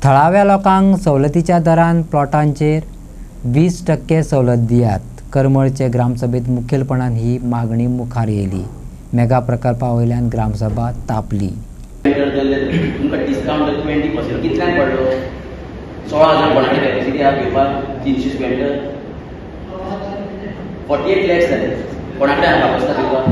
थळाव्या लोकांक सवलतीच्या दरान प्लॉटांचेर 20% सवलत दियात. करमळचे ग्रामसभेत मुखेलपणान ही मागणी मुखार येयली. मेगा प्रकल्पा वयल्यान ग्रामसभा तापली. तुमकां डिस्काउंट 20% कितल्यांक पडलो? 16,000 कोणाची कॅपॅसिटी आहा घेवपाक 300 स्क्वेअर मीटर 48 लॅक्स जाले. कोणाकडे आहा कापस्ता दिवपाक?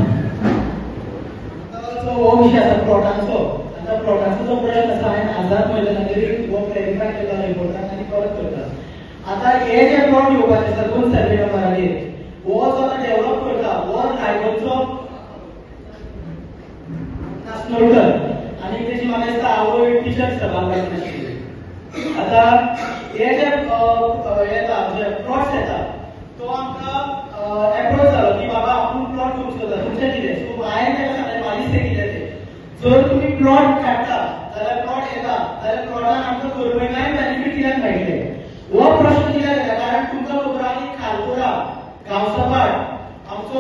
हो विषय आसा प्लॉटांचो. आता प्लॉटांचो जो प्रश्न आसा हांवें आजार महिन्याखातीर हो क्लॅरिफाय केला रिपोर्टान आनी परत करता. आता हे जे प्लॉट घेवपाचे आसा 2 सर्वे नंबराचेर हो जो आतां डेव्हलप करता हो रायगडचो नासनोडकर आनी तेजी म्हाका दिसता आवय टिचर सभाघर आशिल्ली. आता हे जे येता जे प्लॉट्स येता तो आमकां एप्रोच जालो की बाबा आपूण प्लॉट चूज करता तुमचें कितें. सो हांवें ताका सांगलें म्हाजी स्टे कितें तें. जर तुमी प्लॉट काडटा जाल्यार प्लॉट येता जाल्यार प्लॉटान आमकां गव्हर्मेंटान बेनिफीट कित्याक मेळटले हो प्रश्न कित्याक येता. कारण तुमकां खबर आहा की खालपुरा गांवसभाट आमचो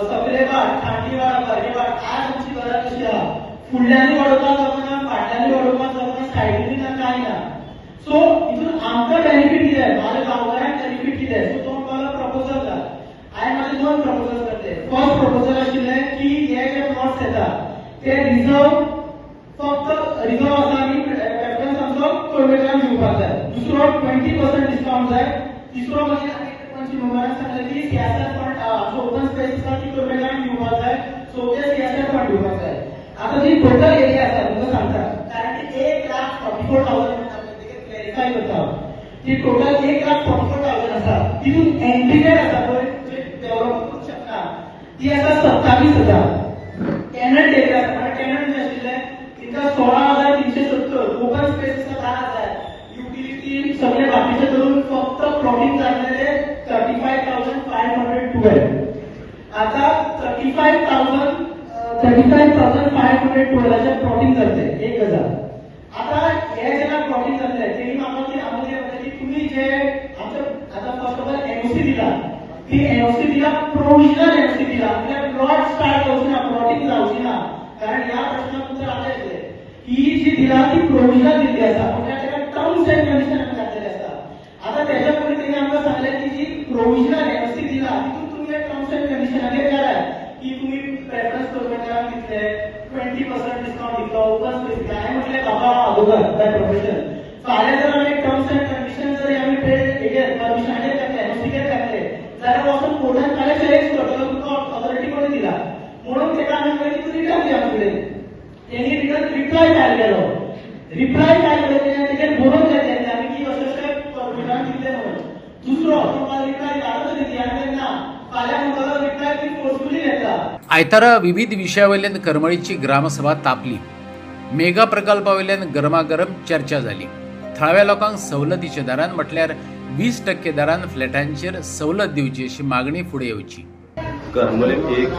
सकलेभाट खांडीवाड बर्गेभाट आज आमची घरां कशी आहा. फुडल्यांनी वाडोवपाक जमना फाटल्यांनी वाडोवपाक जमना सायडीनी ना कांय ना. सो हितून आमकां बेनिफीट कितें म्हाज्या गांवकारांक बेनिफीट कितें. सो तो म्हाका प्रपोजल घाल. हांवें म्हाजे 2 प्रपोजल करते. फर्स्ट प्रपोजल आशिल्लें की हे जे प्लॉट्स येता ते रिजर्व फक्त रिजर्व आसा आनी प्रेफरन्स आमचो गव्हर्मेंटान दिवपाक जाय. दुसरो 20% डिस्काउंट जाय. तिसरो मागीर पंच मेंबरान सांगलें की सीएसआर फंड आमचो ओपन स्पेस आसा ती गव्हर्मेंटान दिवपाक जाय. सो ते सीएसआर फंड दिवपाक जाय. आता जी टोटल एरिया आसा तुमकां सांगता कारण ती 1,44,000 क्लॅरिफाय करता. ती टोटल 1,44,000 आसा. तितून एंट्रीगेट आसा पळय जे डेव्हलप करूंक शकता ती आसा 27,000. टेनंट एरिया आसा टेनंट जे आशिल्ले तिका 16,370. ओपन स्पेस आसा 10,000. युटिलिटी सगळे बाकीचे धरून फक्त प्लॉटिंग जाल्लेले 35,512. आता 35,512चे प्लॉटिंग जाल्ले 1,000. आता हे जेन्ना प्लॉटिंग जाल्ले तेणी म्हाका म्हणलें की तुमी जे आमच्या आता फर्स्ट ऑफ ऑल एनओसी दिला ती एनओसी दिला प्रोविजनल एनओसी दिला म्हणजे प्लॉट स्टार्ट जावची ना प्लॉटिंग जावची ना. कारण ह्या प्रश्नाक उत्तर आतां येतलें. ही जी दिला ती प्रोविजनल दिल्ली आसा म्हणजे ताका टर्म्स एंड कंडिशन आमी घातलेले आसा. आता तेच्या पयलीं तेणी आमकां सांगलें की जी प्रोविजनल एनओसी दिला तितून तुमी हे टर्म्स एंड कंडिशनाचेर कराय की तुमी प्रेफरन्स गव्हर्मेंटाक दितले 20% डिस्काउंट दितलो ओपन स्पेस दितले. हांवें म्हटलें बाबा अगोदर बाय प्रोफेशन फाल्यां जर आमी टर्म्स एंड कंडिशन जर आमी हेजेर परमिशनाचेर घातले एनओसीचेर घातले जाल्यार वचून कोर्टान फाल्यां चॅलेंज करतलो तुमकां ऑथॉरिटी कोणी दिला म्हणून तेका आमी म्हणलें की तूं रिटर्न दी आमचे कडेन. तेणी रिप्लाय फायल केलो. रिप्लाय फायल केलो तेजेर बरोवन घातलें आमी की अशें अशें परमिशन दितलें म्हणून. दुसरो तुमकां रिप्लाय धाडत तरी हांवें ना फाल्यां म्हणटलो रिप्लाय ती फोर्सफुली घेतला. आयतारा विविध विशयावयल्यान करमळीची ग्रामसभा तापली. मेगा प्रकल्पावयल्यान गरमागरम चर्चा जाली. थळाव्या लोकांक सवलतीच्या दरान म्हटल्यार 20% दरान फ्लॅटांचेर सवलत दिवची अशी मागणी फुडें येवची. करमलीत एक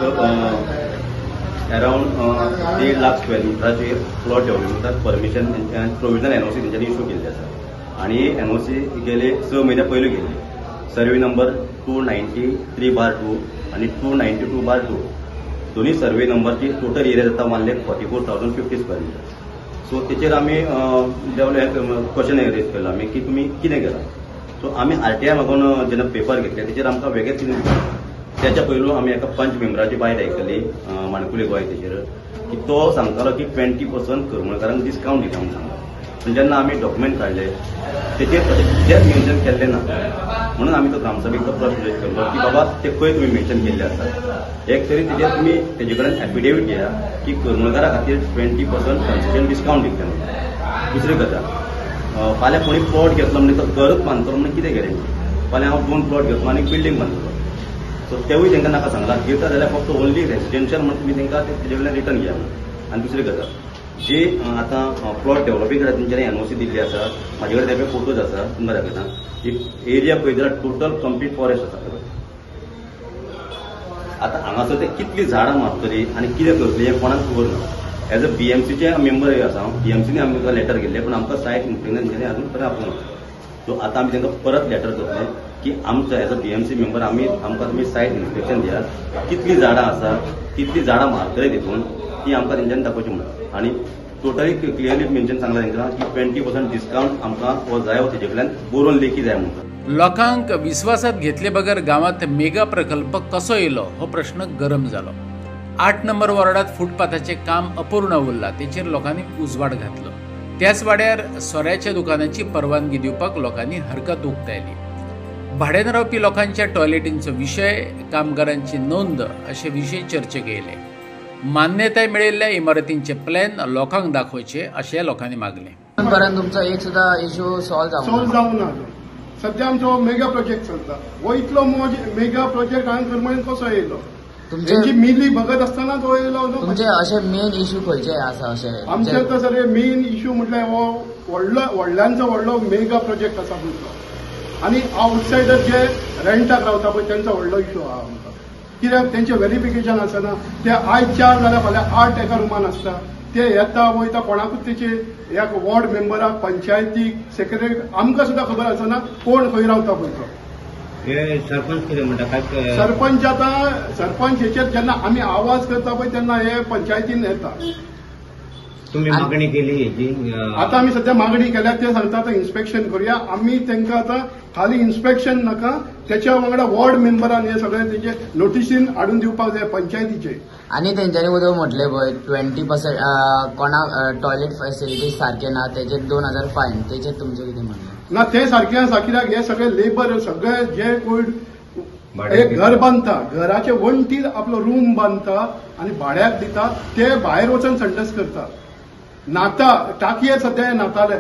अराउंड 1.5 लाख स्क्वेअर मिटराचेर प्लॉट डेव्हलपमेंटाक परमिशन प्रोविजनल एनओसी तेंच्यांनी इश्यू केल्ली आसा आनी एनओसी गेले 6 म्हयन्या पयलीं गेल्ली. सर्वे नंबर 293/2 आनी 292/2 दोन्ही सर्वे नंबरची टोटल एरिया जाता मारले 44,050 स्क्वेअर मिटर. सो तेचेर आमी क्वेश्चन रेज केला आमी की तुमी कितें केलां. सो आमी आरटीआय मागून जेन्ना पेपर घेतले तेचेर आमकां वेगळेच कितें दिसलें. त्याच्या पयलू आमी एका पंच मेंबराची बायट आयकली माणकुले गोंय तेचेर की तो सांगतालो की 20% करमळकारांक डिस्काउंट दिता म्हणून सांगता. पूण जेन्ना आमी डॉक्युमेंट काडले तेचेर कितेंच मेन्शन केल्लें ना. म्हणून आमी तो ग्रामसभेक तो प्रश्न रेज केल्लो की बाबा ते खंय तुमी मेन्शन केल्ले आसा. एक तरी तेजेर तुमी तेजे कडेन एफिडेवीट घेया की करमळकारा खातीर 20% कन्सेशन डिस्काउंट दितले म्हणून. दुसरी गजाल फाल्यां कोणी प्लॉट घेतलो म्हणजे तो घरच बांदतलो म्हणजे कितें गॅरेंटी. फाल्यां हांव 2 प्लॉट घेतलो आनी बिल्डींग बांदतलो. सो तेवूय तांकां नाका सांगला घेता जाल्यार फक्त ओन्ली रेसिडेन्शियल म्हणून तुमी तांकां तेजे वयल्यान रिटर्न घेया. आनी दुसरी गजाल जी आतां प्लॉट डेव्हलपिंग खातीर तेंच्यांनी एनओसी दिल्ली आसा म्हाजे कडेन तेजे फोटोज आसा तुमकां दाखयता. एरिया पळयत जाल्यार टोटल कंप्लीट फॉरेस्ट आसा. आतां हांगासर ते कितली झाडां मारतली आनी कितें करतली हें कोणाक खबर ना. एज अ बीएमसीचे मेंबर आसा हांव. बीएमसीने आमकां लेटर गेल्ले पूण आमकां सायट इन्स्पेक्शन तेंच्यांनी आजून पर्यंत आपलो. सो आतां आमी तांकां परत लेटर करतले की आमचो एज अ बीएमसी मेंबर आमकां तुमी सायट इन्स्पेक्शन दियात कितली झाडां आसा कितली झाडां मारतले तितून ती आमकां तेंच्यांनी दाखोवची म्हणून. आनी टोटली क्लियरली मेन्शन सांगला तांकां की 20% डिस्काउंट आमकां हो जाय तेजे कडल्यान बरोवन लेखी जाय म्हणून. लोकांक विश्वासात घेतले बगर गावात मेगा प्रकल्प कसो येयलो हो प्रश्न गरम जालो. 8 नंबर वॉर्डात फुटपाथाचे काम अपूर्ण उरला, तेचेर लोकांनी उजवाड घातलो. त्याच वाड्यार सोऱ्याच्या दुकानाची परवानगी दिवपाक लोकांनी हरकत उक्तायली. भाड्यान रावपी लोकांच्या टॉयलेटींचो विशय, कामगारांची नोंद अशे विशय चर्चेक येयले. मान्यताय मेळिल्ल्या इमारतींचे प्लॅन लोकांक दाखोवचे अशें लोकांनी मागले. पर्यंत तुमचो एक सुद्धा इश्यू सॉल्व जावंक ना. सध्या आमचो मेगा प्रोजेक्ट चलता. हो इतलो मेगा प्रोजेक्ट हांगा करमळेन कसो येयलो? तेंची मिली भगत आसतना तो येयलो. तुमचे अशे मेन इश्यू खंयचे आसा? अशे आमचे तर सगळे मेन इश्यू म्हटल्यार हो व्हडल्यांचो व्हडलो मेगा प्रोजेक्ट आसा पळय, आनी आउटसायडर जे रेंटाक रावता पळय त्यांचो व्हडलो इश्यू आहा आमकां. कित्याक तेंचे व्हेरिफिकेशन आसना. ते आयज 4 जाल्यार फाल्यां 8 एका रुमान आसता. ते येता वयता कोणाकूच तेचे एक वॉर्ड मेंबराक, पंचायतीक, सेक्रेटरी आमकां सुद्दां खबर आसना कोण खंय रावता पळय तो. सरपंच कितें म्हणटा काय? सरपंच आतां सरपंचेचेर जेन्ना आमी आवाज करता पळय तेन्ना हे पंचायतीन येता. तुम्ही मागणी केली हेची? आतां आमी सध्या मागणी केल्या. ते सांगता आतां इन्स्पेक्शन करूया. आमी तांकां आतां खाली इन्स्पेक्शन नाका, त्याच्या वांगडा वॉर्ड मेंबरान हे सगळे तेचे नोटिसीन हाडून दिवपाक जाय पंचायतीचे. आणि तेंच्यांनी उदक म्हटले पळय 20% कोणाक टॉयलेट फेसिलिटी सारखे ना तेचेर 2000 फायन. तेचेर तुमचें कितें म्हणणें? ना ते सारकें आसा. कित्याक हे सगळे लेबर सगळे जे कोण एक घर बांदता, घराचे वणटीर आपलो रूम बांदता आनी भाड्याक दिता, ते भायर वचून संडस करता. नाता टाकये सध्या नाताले.